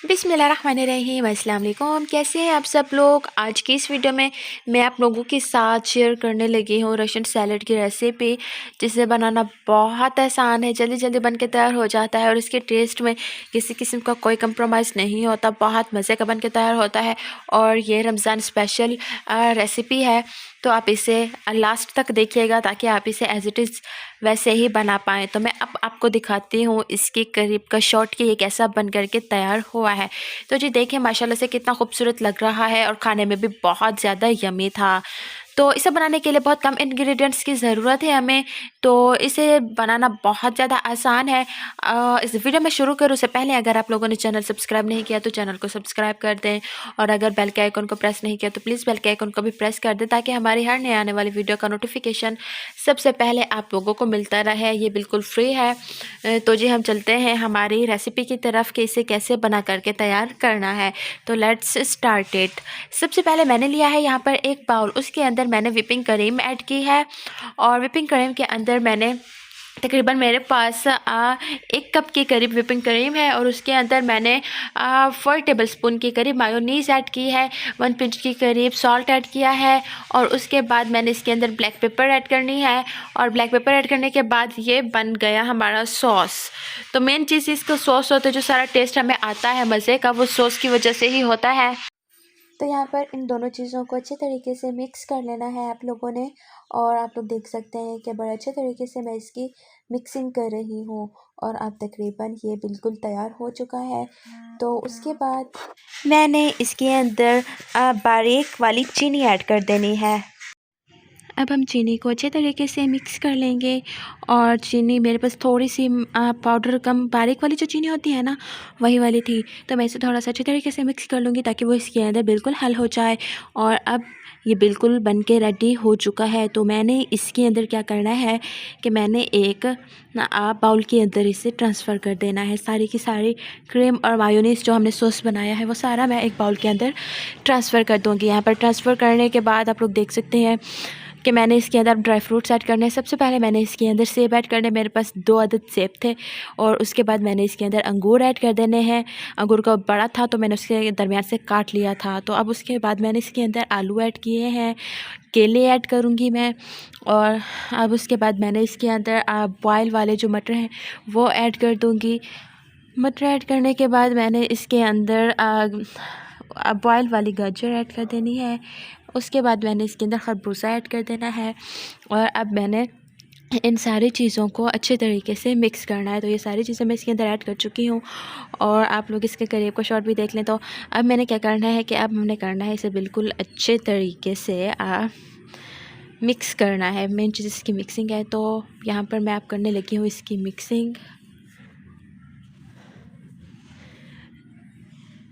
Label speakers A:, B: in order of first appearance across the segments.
A: बिस्मिल्लाहिर्रहमानिर्रहीम। अस्सलाम वालेकुम। कैसे हैं आप सब लोग। आज की इस वीडियो में मैं आप लोगों के साथ शेयर करने लगी हूँ रशियन सैलड की रेसिपी, जिसे बनाना बहुत आसान है, जल्दी जल्दी बन के तैयार हो जाता है और इसके टेस्ट में किसी किस्म का कोई कंप्रोमाइज़ नहीं होता, बहुत मज़े का बन के तैयार होता है। और ये रमज़ान स्पेशल रेसिपी है, तो आप इसे लास्ट तक देखिएगा ताकि आप इसे एज़ इट इज़ वैसे ही बना पाएँ। तो मैं अब आपको दिखाती हूँ इसके करीब का शॉट कि ये कैसा बन करके तैयार हुआ है। तो जी देखिए माशाल्लाह से कितना खूबसूरत लग रहा है और खाने में भी बहुत ज़्यादा यमी था। तो इसे बनाने के लिए बहुत कम इंग्रेडिएंट्स की ज़रूरत है हमें, तो इसे बनाना बहुत ज़्यादा आसान है। इस वीडियो में शुरू करूँ उससे पहले अगर आप लोगों ने चैनल सब्सक्राइब नहीं किया तो चैनल को सब्सक्राइब कर दें, और अगर बेल के आइकन को प्रेस नहीं किया तो प्लीज़ बेल के आइकन को भी प्रेस कर दें ताकि हमारी हर नए आने वाली वीडियो का नोटिफिकेशन सबसे पहले आप लोगों को मिलता रहे। ये बिल्कुल फ्री है। तो जी हम चलते हैं हमारी रेसिपी की तरफ कि इसे कैसे बना करके तैयार करना है। तो लेट्स स्टार्ट इट। सबसे पहले मैंने लिया है यहाँ पर एक बाउल, उसके अंदर मैंने विपिंग क्रीम ऐड की है, और विपिंग क्रीम के अंदर मैंने तकरीबन मेरे पास 1 कप के करीब विपिंग क्रीम है, और उसके अंदर मैंने 4 टेबलस्पून के करीब मायोनीज़ ऐड की है, 1 पिंच के करीब सॉल्ट ऐड किया है, और उसके बाद मैंने इसके अंदर ब्लैक पेपर ऐड करनी है, और ब्लैक पेपर ऐड करने के बाद ये बन गया हमारा सॉस। तो मेन चीज़ इसका सॉस होता है, जो सारा टेस्ट हमें आता है मज़े का वो सॉस की वजह से ही होता है। तो यहाँ पर इन दोनों चीज़ों को अच्छे तरीके से मिक्स कर लेना है आप लोगों ने, और आप लोग देख सकते हैं कि बड़े अच्छे तरीके से मैं इसकी मिक्सिंग कर रही हूँ, और अब तकरीबन ये बिल्कुल तैयार हो चुका है। तो उसके बाद मैंने इसके अंदर बारीक वाली चीनी ऐड कर देनी है। अब हम चीनी को अच्छे तरीके से मिक्स कर लेंगे, और चीनी मेरे पास थोड़ी सी पाउडर कम बारीक वाली जो चीनी होती है ना वही वाली थी, तो मैं इसे थोड़ा सा अच्छे तरीके से मिक्स कर लूँगी ताकि वो इसके अंदर बिल्कुल हल हो जाए। और अब ये बिल्कुल बन के रेडी हो चुका है। तो मैंने इसके अंदर क्या करना है कि मैंने एक बाउल के अंदर इसे ट्रांसफ़र कर देना है। सारी की सारी क्रीम और मायोनीज़ जो हमने सॉस बनाया है वो सारा मैं एक बाउल के अंदर ट्रांसफ़र कर दूँगी। यहाँ पर ट्रांसफ़र करने के बाद आप लोग देख सकते हैं कि मैंने इसके अंदर ड्राई फ्रूट्स ऐड करने हैं। सबसे पहले मैंने इसके अंदर सेब ऐड करने, मेरे पास 2 अदद सेब थे, और उसके बाद मैंने इसके अंदर अंगूर ऐड कर देने हैं। अंगूर का बड़ा था तो मैंने उसके दरमियान से काट लिया था। तो अब उसके बाद मैंने इसके अंदर आलू ऐड किए हैं, केले ऐड करूँगी मैं, और अब उसके बाद मैंने इसके अंदर बॉयल वाले जो मटर हैं वो ऐड कर दूँगी। मटर ऐड करने के बाद मैंने इसके अंदर बॉयल वाली गाजर ऐड कर देनी है। उसके बाद मैंने इसके अंदर खरबूजा ऐड कर देना है, और अब मैंने इन सारी चीज़ों को अच्छे तरीके से मिक्स करना है। तो ये सारी चीज़ें मैं इसके अंदर ऐड कर चुकी हूँ, और आप लोग इसके करीब का शॉट भी देख लें। तो अब मैंने क्या करना है कि अब हमने करना है इसे बिल्कुल अच्छे तरीके से मिक्स करना है। मेन चीज़ इसकी मिक्सिंग है, तो यहाँ पर मैं आप करने लगी हूँ इसकी मिक्सिंग।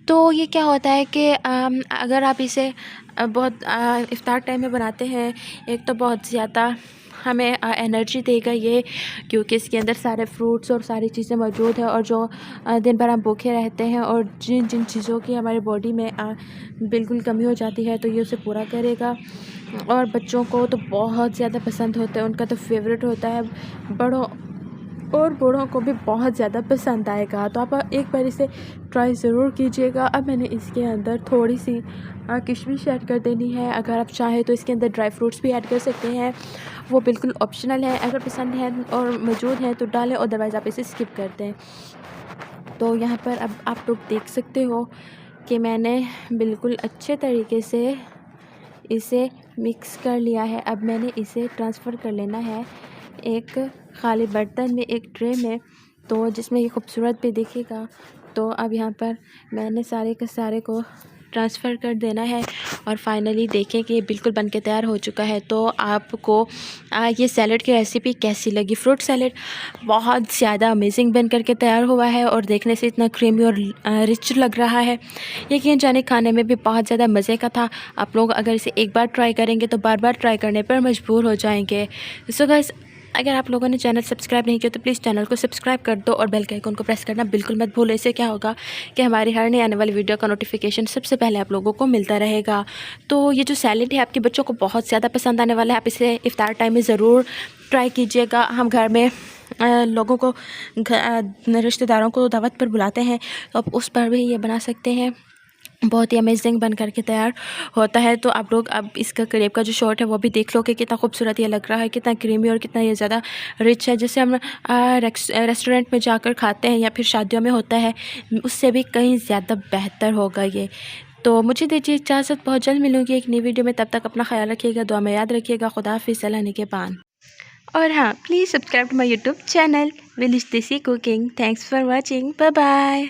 A: तो ये क्या होता है कि अगर आप इसे बहुत इफ़्तार टाइम में बनाते हैं, एक तो बहुत ज़्यादा हमें एनर्जी देगा ये, क्योंकि इसके अंदर सारे फ्रूट्स और सारी चीज़ें मौजूद हैं, और जो दिन भर हम भूखे रहते हैं और जिन जिन चीज़ों की हमारी बॉडी में बिल्कुल कमी हो जाती है तो ये उसे पूरा करेगा। और बच्चों को तो बहुत ज़्यादा पसंद होता है, उनका तो फेवरेट होता है, बड़ों और बूढ़ों को भी बहुत ज़्यादा पसंद आएगा। तो आप एक बार इसे ट्राई ज़रूर कीजिएगा। अब मैंने इसके अंदर थोड़ी सी किशमिश ऐड कर देनी है। अगर आप चाहें तो इसके अंदर ड्राई फ्रूट्स भी ऐड कर सकते हैं, वो बिल्कुल ऑप्शनल है। अगर पसंद है और मौजूद है तो डालें, अदरवाइज़ आप इसे स्किप कर दें। तो यहाँ पर अब आप लोग देख सकते हो कि मैंने बिल्कुल अच्छे तरीके से इसे मिक्स कर लिया है। अब मैंने इसे ट्रांसफ़र कर लेना है एक खाली बर्तन में, एक ट्रे में, तो जिसमें ये खूबसूरत भी दिखेगा। तो अब यहाँ पर मैंने सारे के सारे को ट्रांसफ़र कर देना है, और फाइनली देखें कि ये बिल्कुल बन के तैयार हो चुका है। तो आपको ये सैलड की रेसिपी कैसी लगी। फ्रूट सैलड बहुत ज़्यादा अमेजिंग बन करके तैयार हुआ है, और देखने से इतना क्रीमी और रिच लग रहा है। यकीन जाने खाने में भी बहुत ज़्यादा मज़े का था। आप लोग अगर इसे एक बार ट्राई करेंगे तो बार बार ट्राई करने पर मजबूर हो जाएंगे। सो गाइस, अगर आप लोगों ने चैनल सब्सक्राइब नहीं किया तो प्लीज़ चैनल को सब्सक्राइब कर दो, और बेल के आइकन को प्रेस करना बिल्कुल मत भूलो। इससे क्या होगा कि हमारी हर नई आने वाली वीडियो का नोटिफिकेशन सबसे पहले आप लोगों को मिलता रहेगा। तो ये जो सैलेड है आपके बच्चों को बहुत ज़्यादा पसंद आने वाला है। आप इसे इफ्तार टाइम में ज़रूर ट्राई कीजिएगा। हम घर में लोगों को रिश्तेदारों को दावत पर बुलाते हैं तो आप उस पर भी ये बना सकते हैं। बहुत ही अमेजिंग बन करके तैयार होता है। तो आप लोग अब इसका करीब का जो शॉट है वो भी देख लो कि कितना खूबसूरत ये लग रहा है, कितना क्रीमी और कितना ये ज़्यादा रिच है। जैसे हम रेस्टोरेंट में जाकर खाते हैं या फिर शादियों में होता है, उससे भी कहीं ज़्यादा बेहतर होगा ये। तो मुझे दीजिए इजाज़त, बहुत जल्द मिलूँगी एक नई वीडियो में। तब तक अपना ख्याल रखिएगा, दुआ में याद रखिएगा। खुदा हाफिज़, सलाह निगहबान। और हाँ, please subscribe to my YouTube channel विलिश देसी कुकिंग। Thanks for watching, bye bye.